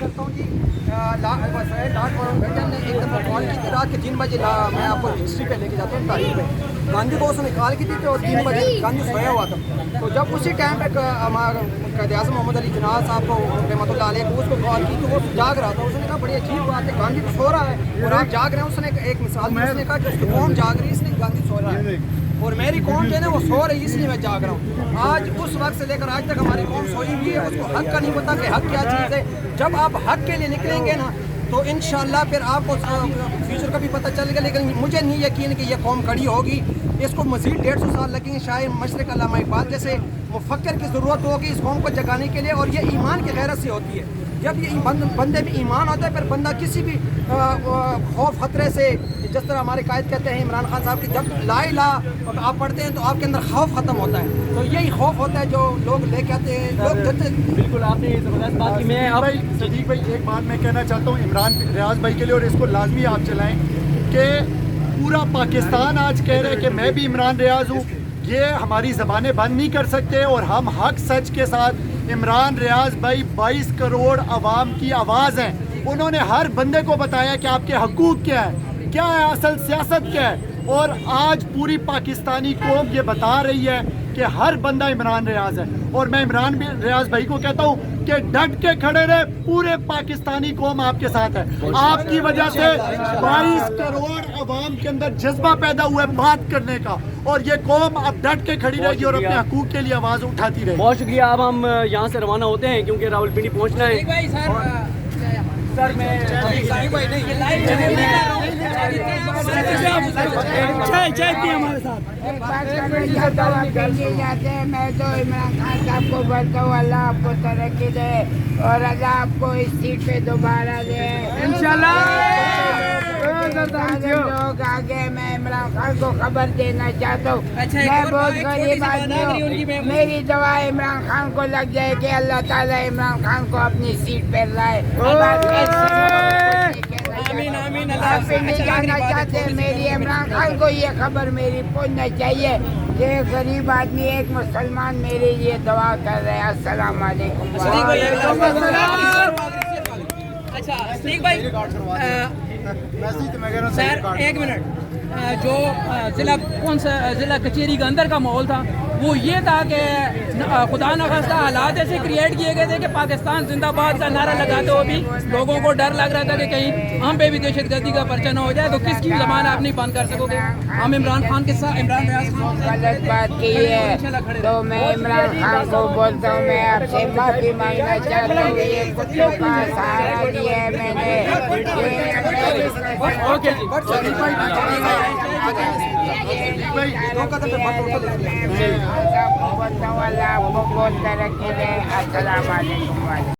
کرتا ہوں جی بیٹن نے ایک دفعہ کال کی تھی رات کے 3 بجے. میں آپ کو ہسٹری پہ لے کے جاتا ہوں تاریخ پہ. گاندھی کو اس نے کال کی تھی تو 3 بجے گاندھی سویا ہوا تھا. تو جب اسی ٹائم پہ ہمارا قائد اعظم محمد علی جناح صاحب کو رحمۃ اللہ علیہ کو اس کو کال کی تو وہ جاگ رہا تھا. اس نے کہا بڑی عجیب بات ہے, گاندھی تو سو رہا ہے اور آپ جاگ رہے ہیں. اس نے ایک مثال دی, اس نے کہا کہ اس کی قوم جاگ رہی ہے اس لیے گاندھی سو رہا ہے اور میری قوم جو ہے نا وہ سو رہی ہے اس لیے میں جاگ رہا ہوں. آج اس وقت سے لے کر آج تک ہماری قوم سوئی ہوئی ہے. اس کو حق کا نہیں پتا کہ حق کیا چیز ہے. جب آپ حق کے لیے نکلیں گے نا تو انشاءاللہ پھر آپ کو فیوچر کا بھی پتہ چلے گا. لیکن مجھے نہیں یقین کہ یہ قوم کھڑی ہوگی. اس کو مزید 150 سال لگیں گے. شاہ مشرق علامہ اقبال جیسے مفکر کی ضرورت ہوگی اس قوم کو جگانے کے لیے, اور یہ ایمان کی غیرت سے ہوتی ہے. جب یہ بندے میں ایمان ہوتا ہے پھر بندہ کسی بھی خوف خطرے سے, جس طرح ہمارے قائد کہتے ہیں عمران خان صاحب کی, جب لا الہ آپ پڑھتے ہیں تو آپ کے اندر خوف ختم ہوتا ہے. تو یہی خوف ہوتا ہے جو لوگ لے کے آتے ہیں. لوگ بالکل آپ نے زبردست بات کی. میں اب صدیق بھائی ایک بات میں کہنا چاہتا ہوں عمران ریاض بھائی کے لیے, اور اس کو لازمی آپ چلائیں کہ پورا پاکستان آج کہہ رہے کہ میں بھی عمران ریاض ہوں. یہ ہماری زبانیں بند نہیں کر سکتے اور ہم حق سچ کے ساتھ عمران ریاض بھائی 22 کروڑ عوام کی آواز ہیں. انہوں نے ہر بندے کو بتایا کہ آپ کے حقوق کیا ہے, کیا ہے اصل سیاست کیا ہے. اور آج پوری پاکستانی قوم یہ بتا رہی ہے کہ ہر بندہ عمران ریاض ہے. اور میں عمران ریاض بھائی کو کہتا ہوں کہ ڈٹ کے کھڑے رہے, پورے پاکستانی قوم آپ کے ساتھ ہے. آپ کی وجہ سے 22 کروڑ عوام کے اندر جذبہ پیدا ہوا ہے بات کرنے کا, اور یہ قوم اب ڈٹ کے کھڑی رہے گی اور اپنے حقوق کے لیے آواز اٹھاتی رہے گی. بہت شکریہ. اب ہم یہاں سے روانہ ہوتے ہیں کیونکہ راولپنڈی پہنچنا ہے. سر میں میں تو عمران خان صاحب کو بولتا ہوں اللہ آپ کو ترقی دے اور اللہ آپ کو اس سیٹ پہ دوبارہ دے لوگ آگے. میں عمران خان کو خبر دینا چاہتا ہوں, میں بہت غریب آدمی ہوں, میری دعا عمران خان کو لگ جائے کہ اللہ تعالیٰ عمران خان کو اپنی سیٹ پہ لائے. جانا چاہتے ہیں میری عمران خان کو یہ خبر میری پہنچنا چاہیے کہ ایک غریب آدمی ایک مسلمان میرے لیے دعا کر رہے ہیں. السلام علیکم. سر ایک منٹ, جو ضلع کچہری کے اندر کا ماحول تھا وہ یہ تھا کہ خدا نخواستہ حالات ایسے کریٹ کیے گئے تھے کہ پاکستان زندہ باد کا نعرہ لگاتے ہوئے بھی لوگوں کو ڈر لگ رہا تھا کہ کہیں ہم پہ بھی دہشت گردی کا پرچہ نہ ہو جائے. تو کس کی زبان آپ نہیں بند کر سکو گے. ہم عمران خان کے ساتھ عمران ریاض خان غلط بات کی ہے تو میں عمران خان کو بولتا ہوں میں آپ سے معافی مانگنا چاہتا ہوں. یہ کتوں کا سہارا دیا ہے میں نے. اللہ آپ کو بہت ترقی دے. السلام علیکم.